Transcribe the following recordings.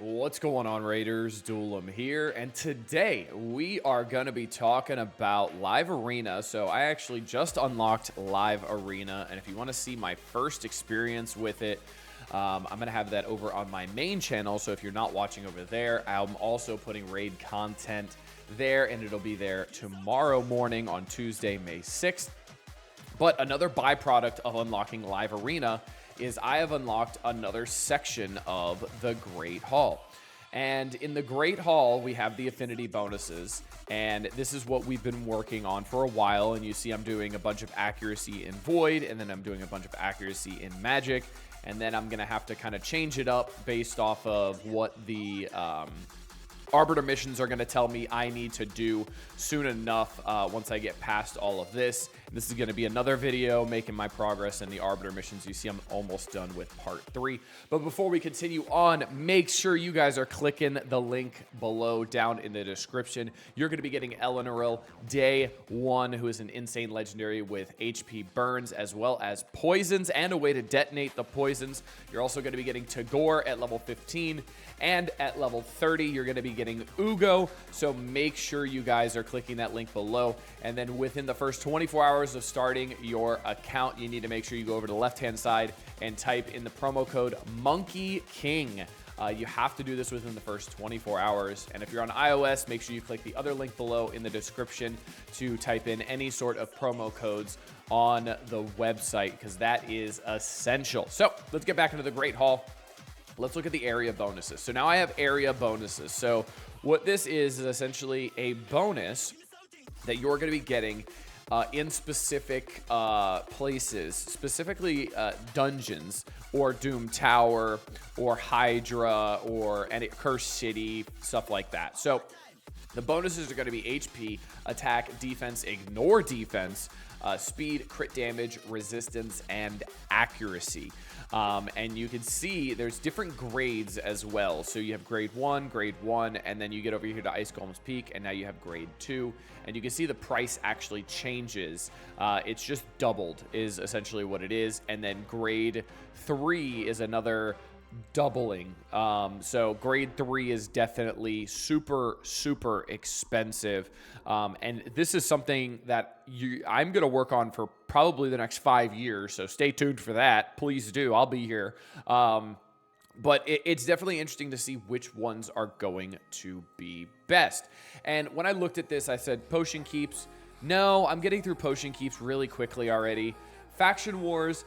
What's going on, Raiders? Doolum here, and today we are going to be talking about Live Arena. So I actually just unlocked Live Arena, and if you want to see my first experience with it, I'm going to have that over on my main channel. So if you're not watching over there, I'm also putting raid content there, and it'll be there tomorrow morning on Tuesday, May 6th. But another byproduct of unlocking Live Arena is I have unlocked another section of the Great Hall. And in the Great Hall, we have the affinity bonuses, and this is what we've been working on for a while. And you see I'm doing a bunch of accuracy in Void, and then I'm doing a bunch of accuracy in Magic, and then I'm going to have to kind of change it up based off of what the Arbiter missions are going to tell me I need to do soon enough once I get past all of this. This is going to be another video making my progress in the Arbiter missions. You see I'm almost done with part 3. But before we continue on, make sure you guys are clicking the link below down in the description. You're going to be getting Eleanoril Day 1, who is an insane legendary with HP burns as well as poisons and a way to detonate the poisons. You're also going to be getting Tagore at level 15, and at level 30 you're going to be getting Ugo. So make sure you guys are clicking that link below, and then within the first 24 hours of starting your account, you need to make sure you go over to the left hand side and type in the promo code Monkey King. You have to do this within the first 24 hours. And if you're on iOS, make sure you click the other link below in the description to type in any sort of promo codes on the website, because that is essential. So let's get back into the Great Hall. Let's look at the area bonuses. So now I have area bonuses. So what this is essentially a bonus that you're going to be getting in specific places, specifically dungeons or Doom Tower or Hydra or any Cursed City, stuff like that. So the bonuses are going to be HP, attack, defense, ignore defense, speed, crit damage, resistance, and accuracy. And you can see there's different grades as well. So you have grade 1, and then you get over here to Ice Golem's Peak, and now you have grade 2. And you can see the price actually changes. It's just doubled is essentially what it is. And then grade 3 is another doubling. So grade 3 is definitely super expensive. And this is something that I'm going to work on for probably the next 5 years. So stay tuned for that. Please do. I'll be here. But it's definitely interesting to see which ones are going to be best. And when I looked at this, I said potion keeps. No, I'm getting through potion keeps really quickly already. Faction wars,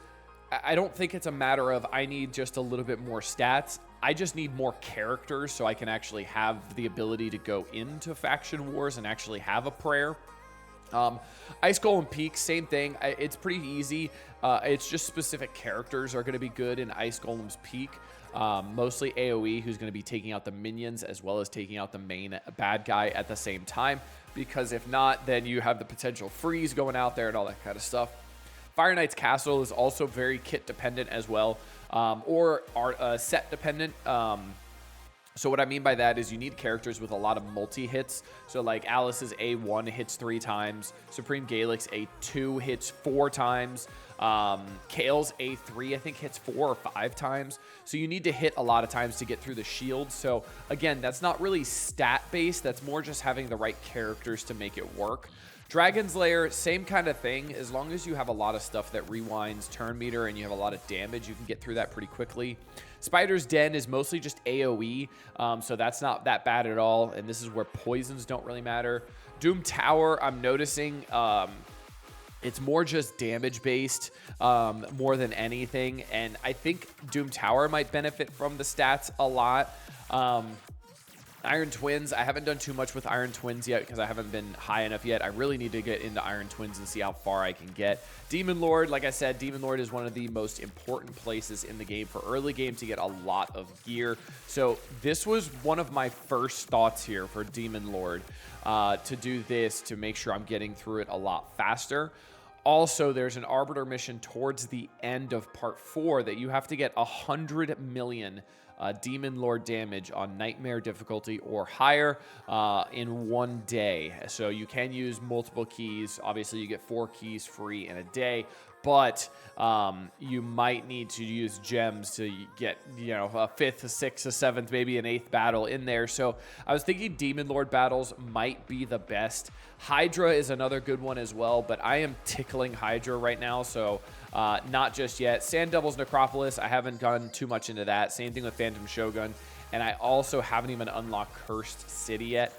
I don't think it's a matter of I need just a little bit more stats. I just need more characters so I can actually have the ability to go into faction wars and actually have a prayer. Ice Golem Peak, same thing. It's pretty easy. It's just specific characters are going to be good in Ice Golem's Peak. Mostly AoE, who's going to be taking out the minions as well as taking out the main bad guy at the same time. Because if not, then you have the potential freeze going out there and all that kind of stuff. Fire Knight's Castle is also very kit dependent as well, or set dependent. So what I mean by that is you need characters with a lot of multi-hits. So like Alice's A1 hits 3 times. Supreme Gaelic's A2 hits 4 times. Kale's A3, I think, hits 4 or 5 times. So you need to hit a lot of times to get through the shield. So again, that's not really stat-based. That's more just having the right characters to make it work. Dragon's Lair, same kind of thing. As long as you have a lot of stuff that rewinds turn meter and you have a lot of damage, you can get through that pretty quickly. Spider's Den is mostly just AoE, so that's not that bad at all, and this is where poisons don't really matter. Doom Tower, I'm noticing it's more just damage based more than anything, and I think Doom Tower might benefit from the stats a lot. Iron Twins, I haven't done too much with Iron Twins yet because I haven't been high enough yet. I really need to get into Iron Twins and see how far I can get. Demon Lord, like I said, Demon Lord is one of the most important places in the game for early game to get a lot of gear. So this was one of my first thoughts here for Demon Lord, to do this to make sure I'm getting through it a lot faster. Also, there's an Arbiter mission towards the end of part 4 that you have to get 100 million Demon Lord damage on Nightmare difficulty or higher in 1 day. So you can use multiple keys. Obviously, you get 4 keys free in a day, but you might need to use gems to get, you know, a 5th, a 6th, a 7th, maybe an 8th battle in there. So I was thinking Demon Lord battles might be the best. Hydra is another good one as well, but I am tickling Hydra right now, so not just yet. Sand Devil's Necropolis, I haven't gone too much into that. Same thing with Phantom Shogun, and I also haven't even unlocked Cursed City yet.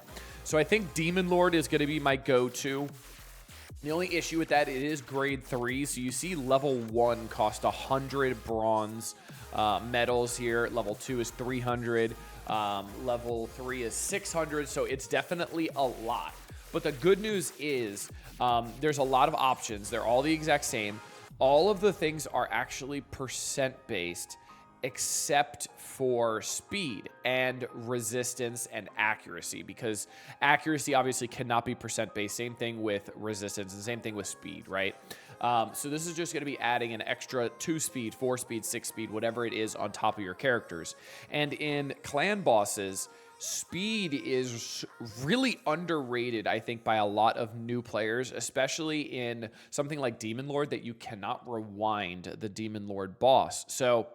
So I think Demon Lord is going to be my go-to. The only issue with that, it is grade 3, so you see level 1 cost 100 bronze medals here. Level 2 is 300. Level 3 is 600, so it's definitely a lot. But the good news is there's a lot of options. They're all the exact same. All of the things are actually percent-based, except for speed and resistance and accuracy, because accuracy obviously cannot be percent-based. Same thing with resistance and same thing with speed, right? So this is just going to be adding an extra 2 speed, 4 speed, 6 speed, whatever it is on top of your characters. And in clan bosses, speed is really underrated, I think, by a lot of new players, especially in something like Demon Lord, that you cannot rewind the Demon Lord boss. So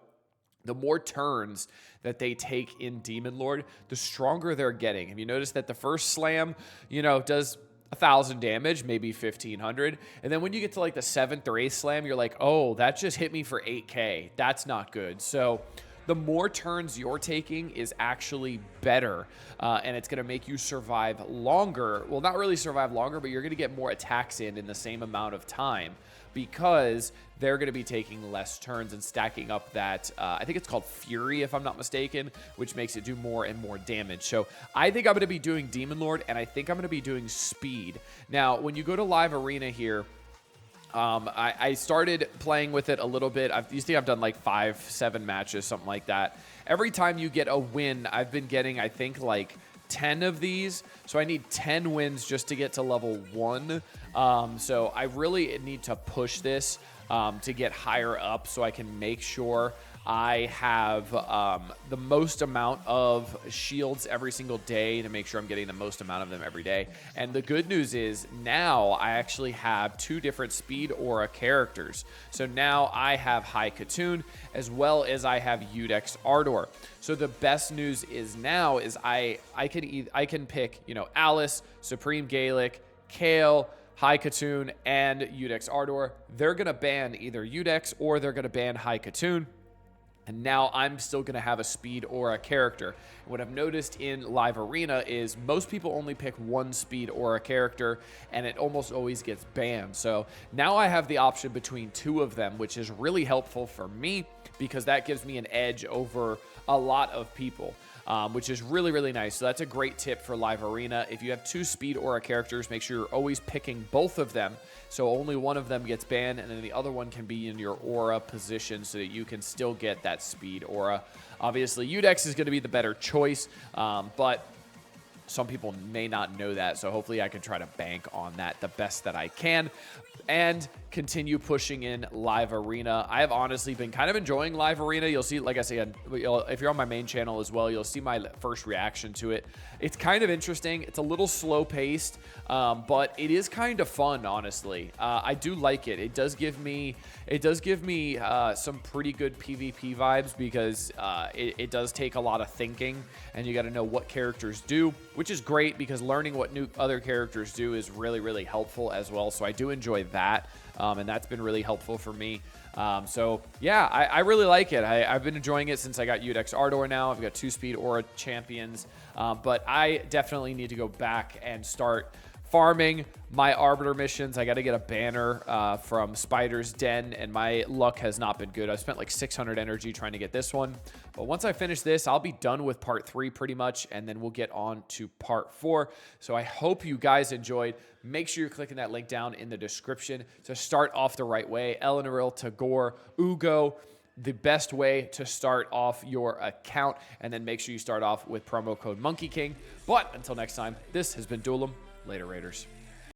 the more turns that they take in Demon Lord, the stronger they're getting. Have you noticed that the first slam, you know, does 1,000 damage, maybe 1,500, and then when you get to like the 7th or 8th slam, you're like, oh, that just hit me for 8k. That's not good. So the more turns you're taking is actually better, and it's going to make you survive longer. Well, not really survive longer, but you're going to get more attacks in the same amount of time, because they're going to be taking less turns and stacking up that, I think it's called Fury, if I'm not mistaken, which makes it do more and more damage. So I think I'm going to be doing Demon Lord, and I think I'm going to be doing Speed. Now, when you go to Live Arena here, I started playing with it a little bit. You think I've done like 5-7 matches, something like that. Every time you get a win, I've been getting, I think, like 10 of these. So I need 10 wins just to get to level 1. So I really need to push this to get higher up, so I can make sure I have the most amount of shields every single day, to make sure I'm getting the most amount of them every day. And the good news is now I actually have 2 different speed aura characters. So now I have High Katoon as well as I have Udex Ardor. So the best news is now is I can pick, you know, Alice, Supreme Gaelic, Kale, High Katoon, and Udex Ardor. They're going to ban either Udex or they're going to ban High Katoon. And now I'm still going to have a speed aura character. What I've noticed in Live Arena is most people only pick 1 speed aura character, and it almost always gets banned. So now I have the option between 2 of them, which is really helpful for me, because that gives me an edge over a lot of people, which is really, really nice. So that's a great tip for Live Arena. If you have 2 speed aura characters, make sure you're always picking both of them, so only one of them gets banned, and then the other one can be in your aura position so that you can still get that speed aura. Obviously, Udex is going to be the better choice, but some people may not know that, so hopefully I can try to bank on that the best that I can and continue pushing in Live Arena. I have honestly been kind of enjoying Live Arena. You'll see, like I said, if you're on my main channel as well, you'll see my first reaction to it. It's kind of interesting. It's a little slow paced, but it is kind of fun, honestly. I do like it. It does give me some pretty good PvP vibes, because it does take a lot of thinking, and you got to know what characters do, which is great, because learning what new other characters do is really, really helpful as well. So I do enjoy that. And that's been really helpful for me. So yeah, I really like it. I've been enjoying it since I got Udex Ardor now. I've got 2 speed aura champions, but I definitely need to go back and start farming my Arbiter missions. I got to get a banner from Spider's Den, and my luck has not been good. I spent like 600 energy trying to get this one. But once I finish this, I'll be done with part 3 pretty much, and then we'll get on to part 4. So I hope you guys enjoyed. Make sure you're clicking that link down in the description to start off the right way. Elenaril, Tagore, Ugo, the best way to start off your account. And then make sure you start off with promo code Monkey King. But until next time, this has been Duel 'em. Later, Raiders.